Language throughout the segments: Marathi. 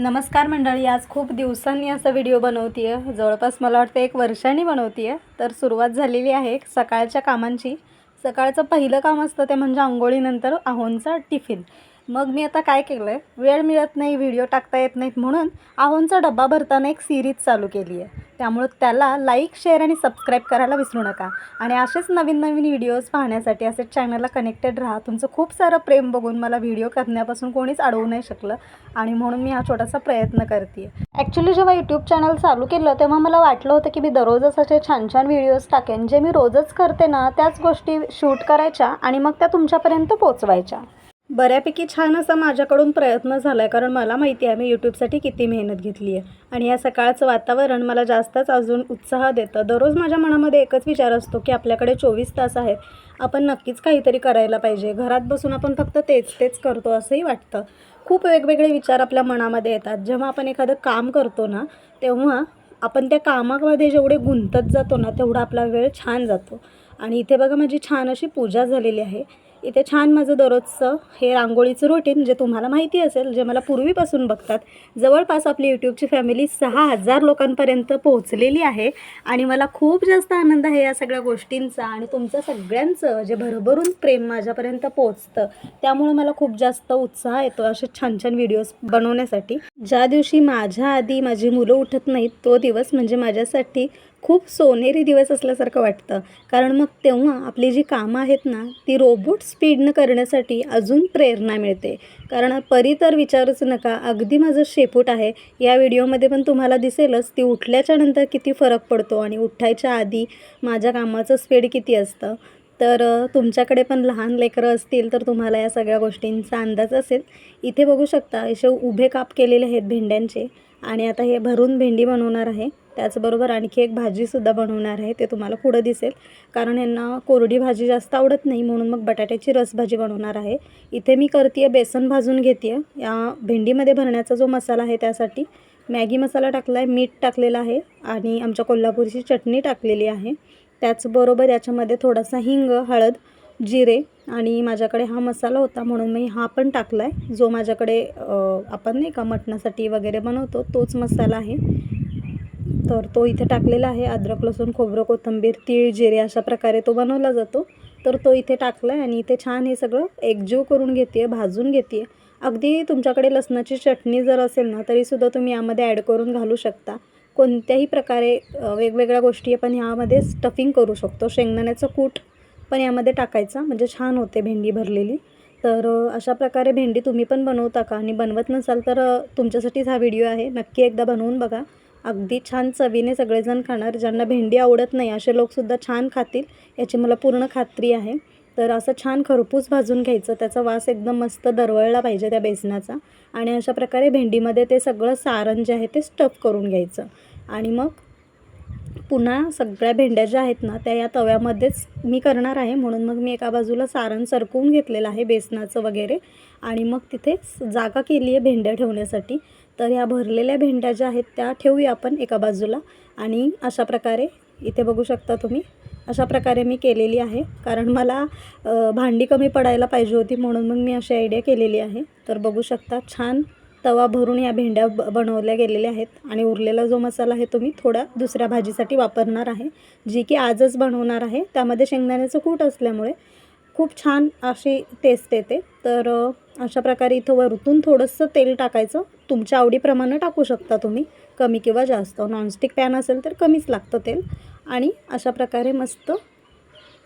नमस्कार मंडळी, आज खूप दिवसांनी असा व्हिडिओ बनवते आहे. जवळपास मला वाटतं 1 वर्षांनी बनवते आहे. तर सुरुवात झालेली आहे सकाळच्या कामांची. सकाळचं पहिलं काम असतं ते म्हणजे अंघोळीनंतर आहोंचा टिफिन. मग मी आता काय केलं आहे, वेळ मिळत नाही, व्हिडिओ टाकता येत नाहीत म्हणून आहोंचा डब्बा भरताना एक सिरीज चालू केली आहे. त्यामुळे त्याला लाईक, शेअर आणि सबस्क्राईब करायला विसरू नका. आणि असेच नवीन नवीन व्हिडिओज पाहण्यासाठी असेच चॅनलला कनेक्टेड राहा. तुमचं खूप सारं प्रेम बघून मला व्हिडिओ करण्यापासून कोणीच अडवू नाही शकलं आणि म्हणून मी हा छोटासा प्रयत्न करते आहे. ॲक्च्युली जेव्हा यूट्यूब चॅनल चालू केलं तेव्हा मला वाटलं होतं की मी दररोजच असे छान छान व्हिडिओज टाकेन. जे मी रोजच करते ना त्याच गोष्टी शूट करायच्या आणि मग त्या तुमच्यापर्यंत पोचवायच्या. बऱ्यापैकी छान असा माझ्याकडून प्रयत्न झाला आहे, कारण मला माहिती आहे मी यूट्यूबसाठी किती मेहनत घेतली आहे. आणि या सकाळचं वातावरण मला जास्तच अजून उत्साह देतं. दररोज माझ्या मनामध्ये एकच विचार असतो की आपल्याकडे 24 तास आहेत, आपण नक्कीच काहीतरी करायला पाहिजे. घरात बसून आपण फक्त तेच करतो असंही वाटतं. खूप वेगवेगळे विचार आपल्या मनामध्ये येतात. जेव्हा आपण एखादं काम करतो ना तेव्हा आपण त्या कामामध्ये जेवढे गुंतत जातो ना तेवढा आपला वेळ छान जातो. आणि इथे बघा माझी छान अशी पूजा झालेली आहे. इथे छान माझं दररोजचं हे रांगोळीचं रुटीन जे तुम्हाला माहिती असेल, जे मला पूर्वीपासून बघतात. जवळपास आपली यूट्यूबची फॅमिली 6000 लोकांपर्यंत पोहोचलेली आहे आणि मला खूप जास्त आनंद आहे या सगळ्या गोष्टींचा. आणि तुमचं सगळ्यांचं जे भरभरून प्रेम माझ्यापर्यंत पोहोचतं त्यामुळे मला खूप जास्त उत्साह येतो असे छान छान व्हिडिओज बनवण्यासाठी. ज्या दिवशी माझ्या आधी माझी मुलं उठत नाहीत तो दिवस म्हणजे माझ्यासाठी खूप सोनेरी दिवस असल्यासारखं वाटतं. कारण मग तेव्हा आपली जी कामं आहेत ना ती रोबोट स्पीडनं करण्यासाठी अजून प्रेरणा मिळते. कारण परी तर विचारूच नका, अगदी माझं शेपूट आहे. या व्हिडिओमध्ये पण तुम्हाला दिसेलच ती उठल्याच्या नंतर किती फरक पडतो आणि उठायच्या आधी माझ्या कामाचं स्पीड किती असतं. तर तुमच्याकडे पण लहान लेकरं असतील तर तुम्हाला या सगळ्या गोष्टींचा अंदाज असेल. इथे बघू शकता असे उभे काप केलेले आहेत भेंड्यांचे. आणि आता हे भरून भेंडी बनवणार आहे. त्याचबरोबर आणखी एक भाजीसुद्धा बनवणार आहे, ते तुम्हाला पुढं दिसेल. कारण यांना कोरडी भाजी जास्त आवडत नाही म्हणून मग बटाट्याची रसभाजी बनवणार आहे. इथे मी करते आहे बेसन भाजून घेते आहे. या भेंडीमध्ये भरण्याचा जो मसाला आहे त्यासाठी मॅगी मसाला टाकला आहे, मीठ टाकलेलं आहे आणि आमच्या कोल्हापूरची चटणी टाकलेली आहे. त्याचबरोबर याच्यामध्ये थोडासा हिंग, हळद, जिरे आणि माझ्याकडे हा मसाला होता म्हणून मी हा पण टाकला आहे. जो माझ्याकडे आपण नाही का मटणासाठी वगैरे बनवतो तोच मसाला आहे. तर तो इथे टाकलेला आहे. अद्रक, लसूण, खोबरं, कोथिंबीर, तीळ, जिरे अशा प्रकारे तो बनवला जातो. तर तो इथे टाकला आहे आणि इथे छान हे सगळं एकजीव करून घेते आहे, भाजून घेते आहे. अगदी तुमच्याकडे लसणाची चटणी जर असेल ना तरीसुद्धा तुम्ही यामध्ये ॲड करून घालू शकता. कोणत्याही प्रकारे वेगवेगळ्या गोष्टी आपण ह्यामध्ये स्टफिंग करू शकतो. शेंगदाण्याचं कूट पण यामध्ये टाकायचा म्हणजे छान होते भेंडी भरलेली. तर अशा प्रकारे भेंडी तुम्ही पण बनवता का? आणि बनवत नसाल तर तुमच्यासाठीच हा व्हिडिओ आहे. नक्की एकदा बनवून बघा. अगदी छान चवीने सगळेजण खाणार. ज्यांना भेंडी आवडत नाही असे लोकसुद्धा छान खातील याची मला पूर्ण खात्री आहे. तर असं छान खरपूस भाजून घ्यायचं, त्याचा वास एकदम मस्त दरवळला पाहिजे त्या बेसनाचा. आणि अशा प्रकारे भेंडीमध्ये ते सगळं सारण जे आहे ते स्टफ करून घ्यायचं. आणि मग पुन्हा सगळ्या भेंड्या ज्या आहेत ना त्या या तव्यामध्येच मी करणार आहे म्हणून मग मी एका बाजूला सारण सरकवून घेतलेलं आहे बेसनाचं वगैरे. आणि मग तिथे जागा केली आहे भेंड्या ठेवण्यासाठी. तर ह्या भरलेल्या भेंड्या ज्या आहेत त्या ठेवूया आपण एका बाजूला. आणि अशा प्रकारे इथे बघू शकता तुम्ही, अशा प्रकारे मी केलेली आहे. कारण मला भांडी कमी पडायला पाहिजे होती म्हणून मग मी अशी आयडिया केलेली आहे. तर बघू शकता छान तवा भरून या भेंड्या बनवल्या गेलेल्या आहेत. आणि उरलेला जो मसाला आहे तो मी थोडा दुसऱ्या भाजीसाठी वापरणार आहे, जी की आजच बनवणार आहे. त्यामध्ये शेंगदाण्याचं कूट असल्यामुळे खूप छान अशी टेस्ट येते. तर अशा प्रकारे इथं वरतून थोडंसं तेल टाकायचं. तुमच्या आवडीप्रमाणे टाकू शकता तुम्ही, कमी किंवा जास्त. नॉनस्टिक पॅन असेल तर कमीच लागतं तेल. आणि अशा प्रकारे मस्त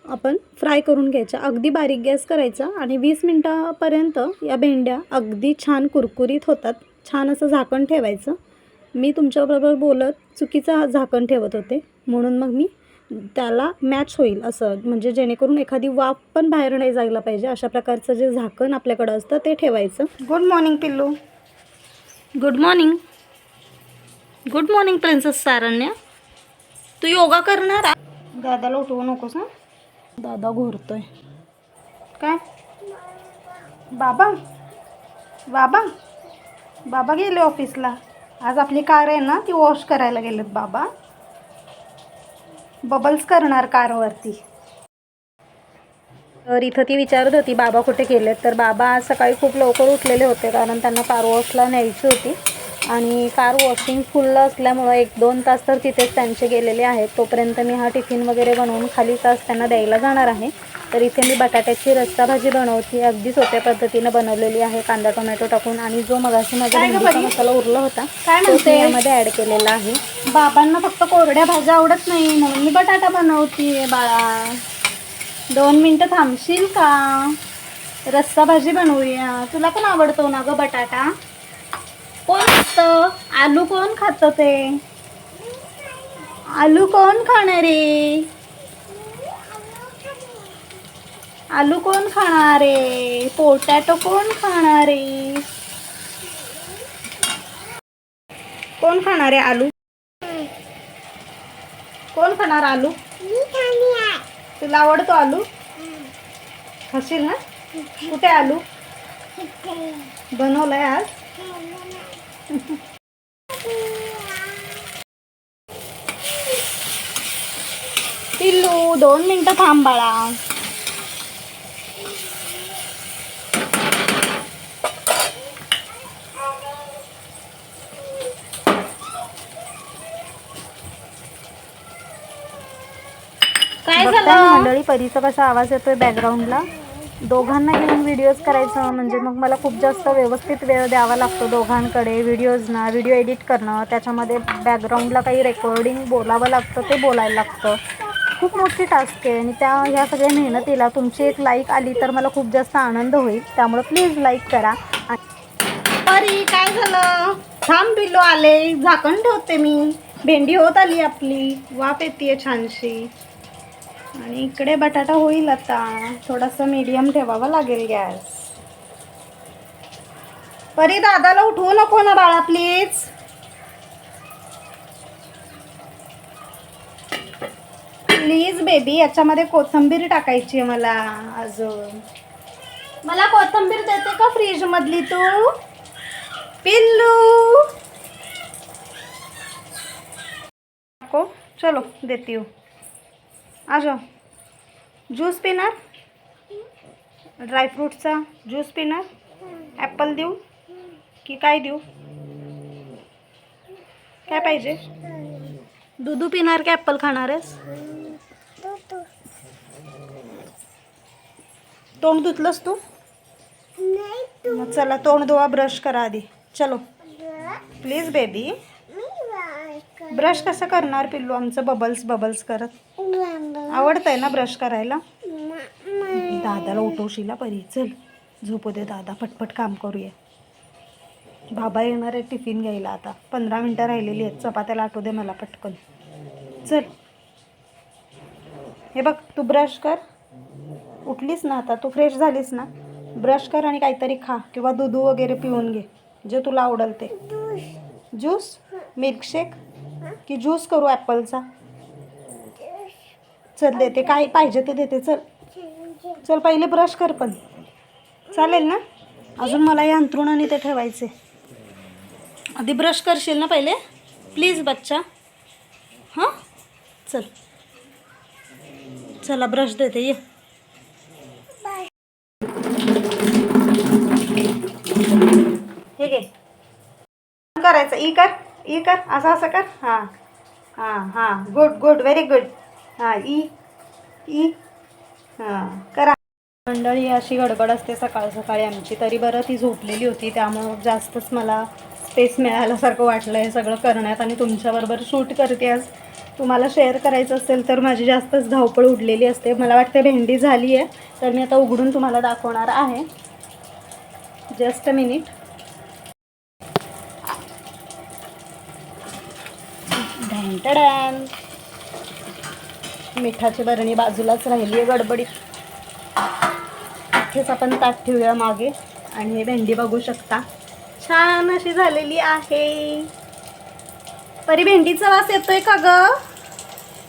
आपण फ्राय करून घ्यायच्या. अगदी बारीक गॅस करायचा आणि 20 मिनटापर्यंत या भेंड्या अगदी छान कुरकुरीत होतात. छान असं झाकण ठेवायचं. मी तुमच्याबरोबर बोलत चुकीचं झाकण ठेवत होते म्हणून मग मी त्याला मॅच होईल असं, म्हणजे जेणेकरून एखादी वाफ पण बाहेर नाही जायला पाहिजे अशा प्रकारचं जे झाकण आपल्याकडं असतं ते ठेवायचं. गुड मॉर्निंग पिल्लू. Good morning. Good morning princess सारण्या. तू योगा करणार? दादाला उठवू नकोस ना, दादा घोरतोय. काय बाबा बाबा बाबा गेले ऑफिसला. आज आपली कार आहे ना ती वॉश करायला गेलेत बाबा. बबल्स करणार कारवरती. तर इथं ती विचारत होती बाबा कुठे गेलेत. तर बाबा आज सकाळी खूप लवकर उठलेले होते कारण त्यांना कार वॉशला न्यायची होती. आणि कार वॉशिंग फुल असल्यामुळं 1-2 तास तर तिथेच त्यांचे गेलेले आहेत. तोपर्यंत मी हा टिफिन वगैरे बनवून खाली तास त्यांना द्यायला जाणार आहे. तर इथे मी बटाट्याची रस्सा भाजी बनवते, अगदी सोप्या पद्धतीनं बनवलेली आहे, कांदा टोमॅटो टाकून. आणि जो मगाशी माझा भेंडीचा मसाला उरला होता तो मी यामध्ये ॲड केलेला आहे. बाबांना फक्त कोरड्या भाज्या आवडत नाही म्हणून मी बटाटा बनवते. बाळा 2 मिनटं थांबशील का? रस्सा भाजी बनवूया. तुला पण आवडतो ना गं बटाटा? कोण खातं? आलू कोण खातं? ते आलू कोण खाणार आहे? आलू कोण खाणार आहे? पोटॅटो कोण खाणार आहे? कोण खाणार आहे आलू? कोण खाणार आलू? तुला आवडतो आलू? खाशील ना? कुठे आलू बनवलाय आज? पिल्लू 2 मिनटं थांब बाळा. काय झालं मंडळी? परीचा कसा आवाज येतोय बॅकग्राऊंडला. दोघांना घेऊन व्हिडिओज करायचं म्हणजे मग मला खूप जास्त व्यवस्थित वेळ द्यावा लागतो दोघांकडे. व्हिडिओ एडिट करणं, त्याच्यामध्ये बॅकग्राऊंडला काही रेकॉर्डिंग बोलावं लागतं, ते बोलायला लागतं. खूप मोठी टास्क आहे. आणि ह्या सगळ्या मेहनतीला तुमची एक लाईक आली तर मला खूप जास्त आनंद होईल. त्यामुळे प्लीज लाईक करा. परी काय झालं? थांब पिल्लू आले, झाकण ठेवते मी. भेंडी होत आली आपली, वाफ येते छानशी. आणि इकडे बटाटा होईल आता. थोडासा मीडियम ठेवावा लागेल गॅस. परी दादाला उठवू नको ना बाळा प्लीज. Please baby. याच्यामध्ये कोथिंबीर टाकायची आहे मला अजून. मला कोथिंबीर देते का फ्रीज मधली तू? पिल्लू को चलो देती हूँ. आ जाओ. ज्यूस पिणार? ड्रायफ्रूटचा ज्यूस पिणार? ॲपल देऊ की काय देऊ? काय पाहिजे? दूध पिणार की ॲपल खाणार आहेस? तोंड धुतलंस तू? मग चला तोंड धुवा, ब्रश करा आधी. चलो प्लीज बेबी. ब्रश कसं करणार पिल्लू आमचं बबल्स करत? आवडतंय ना ब्रश करायला? दादाला उठवशील परी. चल झोपू दे दादा, पटपट काम करूया. बाबा येणार आहे टिफिन घ्यायला आता. 15 मिनटं राहिलेली आहेत. चपात्याला आठवू दे मला पटकन. चल हे बघ, तू ब्रश कर. उठलीस ना आता, तू फ्रेश झालीस ना? ब्रश कर आणि काहीतरी खा किंवा दूध वगैरे पिऊन घे, जे तुला आवडेल ते. ज्यूस, मिल्कशेक की ज्यूस करू ॲपलचा? चल देते, काय पाहिजे ते देते. चल चल पहिले ब्रश कर पण. चालेल ना? अजून मला या अंथरुणाने ते ठेवायचे. आधी ब्रश करशील ना पहिले प्लीज बच्चा? हां चल. चला ब्रश देते, ये. हे घे. करायचं ई कर असं कर. हां हां हां गुड व्हेरी गुड. हां ई हां करा. मंडळी अशी गडबड असते सकाळ सकाळी आमची. तरी बरं ती झोपलेली होती, त्यामुळं जास्तच मला स्पेस मिळाल्यासारखं वाटलं हे सगळं करण्यात. आणि तुमच्याबरोबर शूट करते आज. तुम्हाला शेअर करायचं असेल तर माझी जास्तच धावपळ उडलेली असते. मला वाटते भेंडी झाली आहे, तर मी आता उघडून तुम्हाला दाखवणार आहे. Just a minute. ढॅन. मिठाची बरणी बाजूलाच राहिली आहे गडबडीत. इथेच आपण ताट ठेवूया मागे. आणि हे भेंडी बघू शकता, छान अशी झालेली आहे. परी भेंडीचा वास येतोय का ग?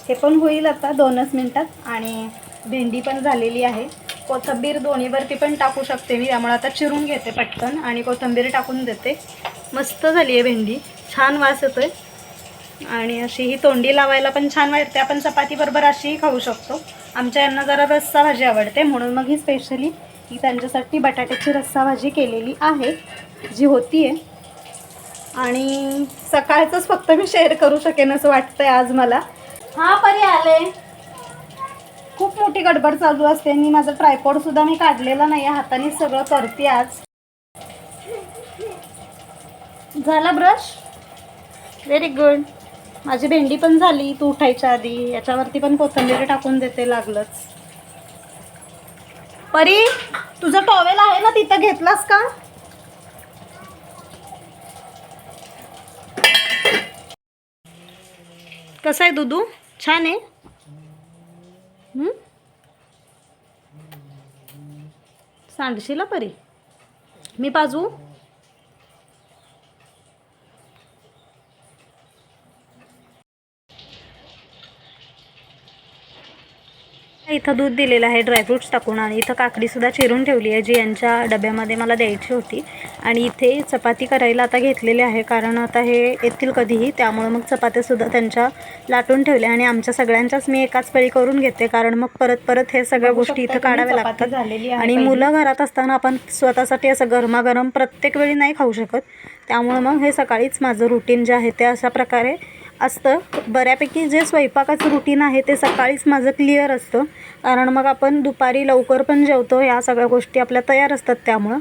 हे पण होईल आता 2च मिनटात. आणि भेंडी पण झालेली आहे. कोथिंबीर दोन्हीवरती पण टाकू शकते मी, त्यामुळे आता चिरून घेते पटकन आणि कोथिंबीर टाकून देते. मस्त झाली आहे भेंडी, छान वास येतोय. आणि अशी ही तोंडी लावायला पण छान वाटते. आपण चपातीबरोबर अशीही खाऊ शकतो. आमच्या यांना जरा रस्सा भाजी आवडते, म्हणून मग ही स्पेशली ही त्यांच्यासाठी बटाट्याची रस्सा भाजी केलेली आहे, जी होती आहे. आणि सकाळचंच फक्त मी शेअर करू शकेन असं वाटतंय आज मला. हा परी आले. खूप मोठी गडबड चालू असते. मी माझा ट्रायपॉड सुद्धा मी काढलेला नाही, हाताने सगळं करते आज. झाला ब्रश? Very good. माझी भेंडी पण झाली तू उठायच्या आधी. याच्यावरती पण कोथिंबीर टाकून देते लागलंच. परी तुझं टॉवेल आहे ना तिथं, घेतलास का? कसं आहे दुधू? छान आहे. सांडशीला परी? मी पाजू? इथं दूध दिलेलं आहे ड्रायफ्रूट्स टाकून, आणि इथं काकडीसुद्धा चिरून ठेवली आहे जी यांच्या डब्यामध्ये मला द्यायची होती. आणि इथे चपाती करायला आता घेतलेली आहे, कारण आता हे येतील कधीही, त्यामुळे मग चपात्यासुद्धा त्यांच्या लाटून ठेवल्या. आणि आमच्या सगळ्यांच्याच मी एकाच वेळी करून घेते, कारण मग परत परत हे सगळ्या गोष्टी इथं काढाव्या लागतात. आणि मुलं घरात असताना आपण स्वतःसाठी असं गरमागरम प्रत्येक वेळी नाही खाऊ शकत, त्यामुळे मग हे सकाळीच माझं रुटीन जे आहे ते अशा प्रकारे असतं. बऱ्यापैकी जे स्वयंपाकाचं रुटीन आहे ते सकाळीच माझं क्लिअर असतं, कारण मग आपण दुपारी लवकर पण जेवतो, या सगळ्या गोष्टी आपल्या तयार असतात. त्यामुळं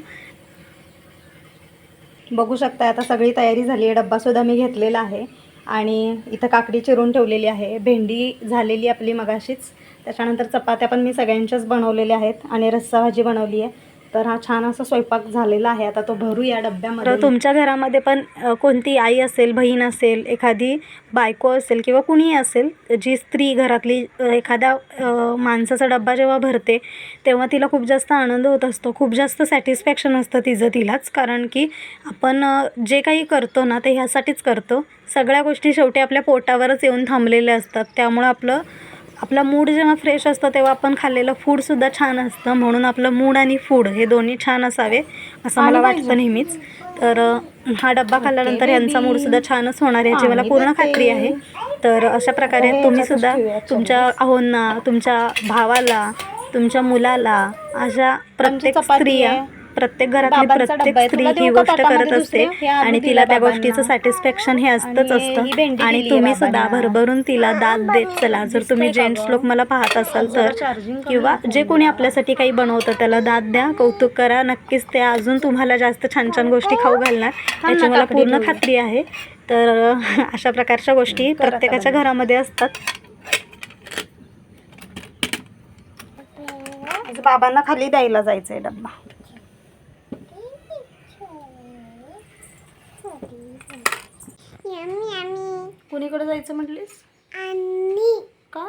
बघू शकता आता सगळी तयारी झाली आहे. डब्बासुद्धा मी घेतलेला आहे आणि इथं काकडी चिरून ठेवलेली आहे. भेंडी झालेली आपली मगाशीच. त्याच्यानंतर चपात्या पण मी सगळ्यांच्याच बनवलेल्या आहेत आणि रस्सा भाजी बनवली आहे. तर हा छान असा स्वयंपाक झालेला आहे. आता तो भरूया डब्यामध्ये. तर तुमच्या घरामध्ये पण कोणती आई असेल, बहीण असेल, एखादी बायको असेल किंवा कुणीही असेल, जी स्त्री घरातली एखाद्या माणसाचा डब्बा जेव्हा भरते तेव्हा तिला खूप जास्त आनंद होत असतो, खूप जास्त सॅटिस्फॅक्शन असतं तिलाच. कारण की आपण जे काही करतो ना ते ह्यासाठीच करतो. सगळ्या गोष्टी शेवटी आपल्या पोटावरच येऊन थांबलेल्या असतात. त्यामुळं आपला मूड जेव्हा फ्रेश असतं तेव्हा आपण खाल्लेलं फूडसुद्धा छान असतं. म्हणून आपलं मूड आणि फूड हे दोन्ही छान असावे असं मला वाटतं नेहमीच. तर हा डब्बा खाल्ल्यानंतर यांचा मूडसुद्धा छानच होणार याची मला पूर्ण खात्री आहे. तर अशा प्रकारे तुम्हीसुद्धा तुमच्या अहोंना, तुमच्या भावाला, तुमच्या मुलाला, अशा प्रत्येक स्त्रिया, प्रत्येक घरातली प्रत्येक स्त्री ही गोष्ट करत असते आणि तिला त्या गोष्टीचं सॅटिस्फॅक्शन हे असतंच असतं. आणि तुम्ही सुद्धा भरभरून तिला दाद देत चला. जर तुम्ही जेंट्स लोक मला पाहत असाल तर, किंवा जे कोणी आपल्यासाठी काही बनवतं त्याला दाद द्या, कौतुक करा. नक्कीच ते अजून तुम्हाला जास्त छान छान गोष्टी खाऊ घालणार याची मला पूर्ण खात्री आहे. तर अशा प्रकारच्या गोष्टी प्रत्येकाच्या घरामध्ये असतात. बाबांना खाली द्यायला जायचं आहे डब्बा. कुणीकडे जायचं म्हटलीस? का?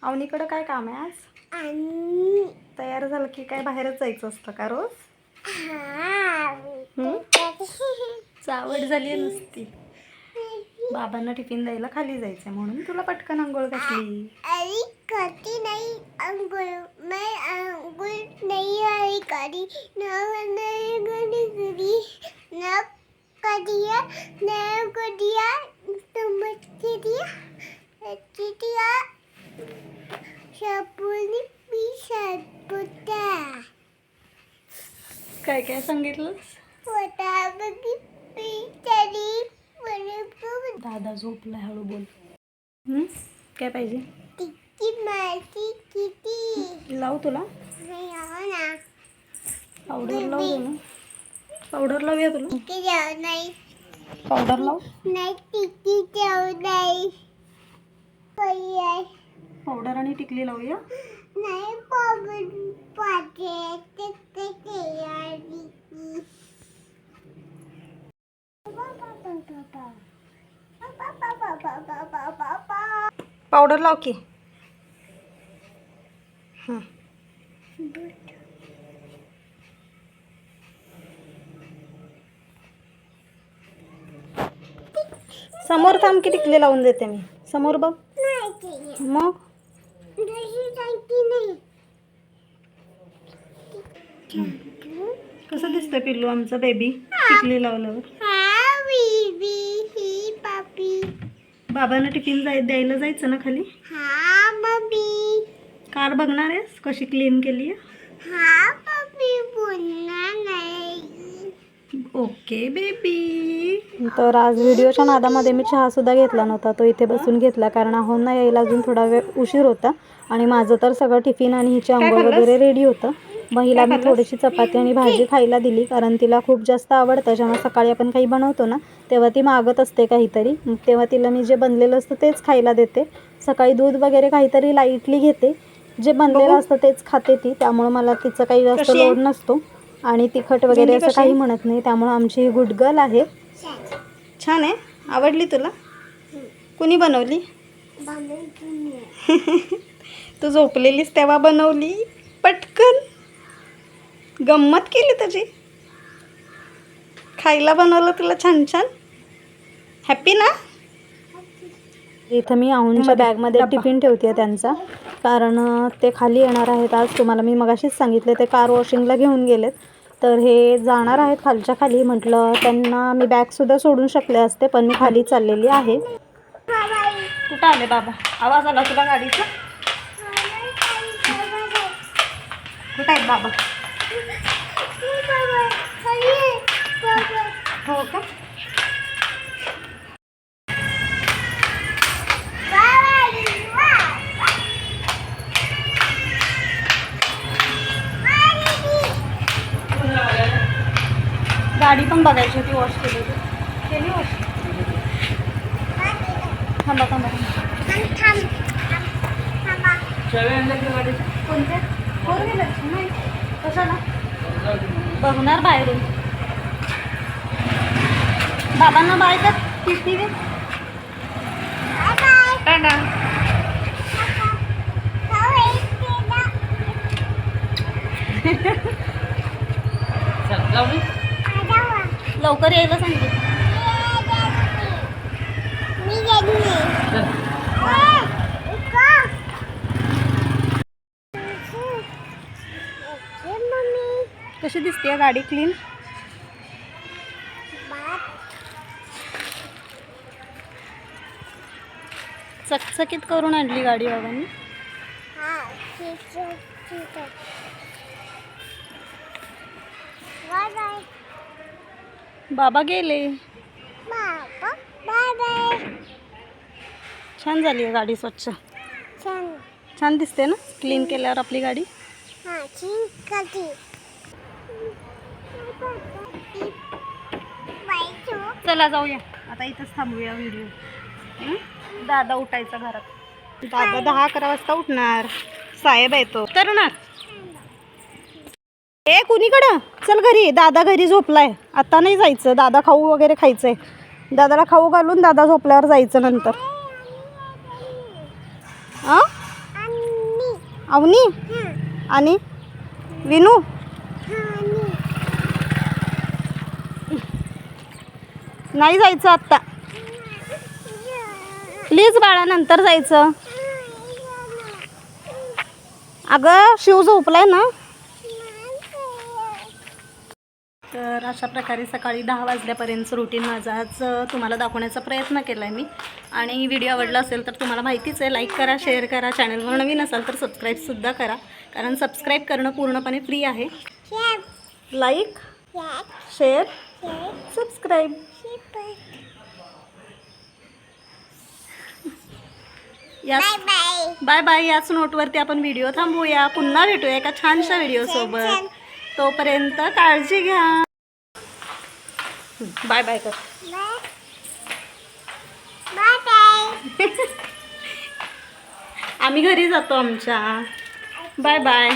अवनीकडे काय काम आहे आज? तयार झालं की काय बाहेरच जायचं असतं का रोज? चावड झाली आहे नुसती. बाबांना टिफिन द्यायला खाली जायचं म्हणून तुला पटकन आंघोळ घातली. करती नहीं अंगुल, मैं अंगुल नहीं आई करी नहीं गड़ी न करिया न करिया तुम चिटिया शपुनी पिसपुता. काय काय सांगितलंस? होता बगी पिचरी बरोबर. दादा झोपला, हळू बोल. काय पाहिजे? टिकी माती किती लावू तुला? नाही हो ना. पावडर लावू ना? पावडर लावूया तुला? टिकी जाऊ नाही. पावडर लाव. नाही टिकी जाऊ नाही. पावडर आणि टिकली लावूया. नाही पावडर पाहिजे ते तयारी. पावडर लाव की. समोर थांब की टिकली लावून देते मी. समोर बघ. मग कसं दिसतंय पिल्लू आमचं बेबी टिकली लावल्यावर? बाबांना टिफिन द्यायला जायचं ना खाली? हा मम्मी. कार बघणार आहेस कशी क्लीन केली आहे? हा मम्मी बोलणार नाही. ओके. Okay baby. तर आज व्हिडिओच्या नादामध्ये मी चहासुद्धा घेतला नव्हता, तो इथे बसून घेतला कारण आहोंना यायला अजून थोडा वेळ उशीर होता आणि माझं तर सगळं टिफिन आणि हिची अंघोळ वगैरे रेडी होतं. मग हिला मी थोडीशी चपाती आणि भाजी खायला दिली कारण तिला खूप जास्त आवडतं. जेव्हा सकाळी आपण काही बनवतो ना तेव्हा ती मागत असते काहीतरी, तेव्हा तिला मी जे बनलेलं असतं तेच खायला देते. सकाळी दूध वगैरे काहीतरी लाईटली घेते, जे बनलेलं असतं तेच खाते ती, त्यामुळे मला तिचं काही जास्त लोड नसतो आणि तिखट वगैरे असं काही म्हणत नाही, त्यामुळे आमची ही गुड गर्ल आहे. छान आहे. आवडली तुला? कुणी बनवली? तू झोपलेलीस तेव्हा बनवली? पटकन गंमत केली त्याची. खायला बनवलं तुला छान छान. हॅपी ना? इथं मी आऊनच्या बॅगमध्ये टिफिन ठेवते त्यांचा, कारण ते खाली येणार आहेत आज. तुम्हाला मी मगाशीच सांगितले ते कार वॉशिंगला घेऊन गेलेत, तर हे जाणार आहेत खालच्या खाली. म्हटलं त्यांना मी बॅगसुद्धा सोडून शकले असते, पण मी खाली चाललेली आहे. कुठं आले बाबा? आवाज आला तुला गाडीचा? कुठं आहेत बाबा? हो का? गाडी पण बघायची होती, वॉश केली होती. केली वॉश? थांबा थांबा कोणते? फोर व्हीलर नाही कशाला बघणार बाहेरून. बाबांना बाय कर. किती रे? टाटा. लवकर यायला सांगितलं. कशी दिसते गाडी? क्लीन. चकचकीत करून आणली गाडी बाबांनी. बाबा गेले. छान झाली आहे गाडी, स्वच्छ छान दिसते ना क्लीन केल्यावर आपली गाडी. चला जाऊया आता, इथंच थांबूया व्हिडिओ. दादा उठायचा घरात. दादा 10-11 वाजता उठणार. साहेब येतो तर ना. ए कुणीकडं? चल घरी. दादा घरी झोपलाय, आता नाही जायचं. दादा खाऊ वगैरे खायचंय. दादाला खाऊ घालून दादा झोपल्यावर जायचं नंतर. अवनी आणि विनू. नाही जायचं आत्ता प्लीज बाळा, नंतर जायचं. अगं शिव झोपलाय ना. तर अशा प्रकारे सकाळी 10 वाजल्यापर्यंतचं रुटीन माझं आज तुम्हाला दाखवण्याचा प्रयत्न केला आहे मी. आणि व्हिडिओ आवडला असेल तर तुम्हाला माहितीच आहे, लाईक करा, शेअर करा. चॅनलवर नवीन असाल तर सबस्क्राईबसुद्धा करा, कारण सबस्क्राईब करणं पूर्णपणे फ्री आहे. Like, share, subscribe. Bye bye. याच नोटवरती आपण व्हिडिओ थांबवूया. पुन्हा भेटूया एका छानशा व्हिडिओसोबत. तोपर्यंत काळजी घ्या. बाय बाय कर. आम्ही घरी जातो आमच्या. Bye bye.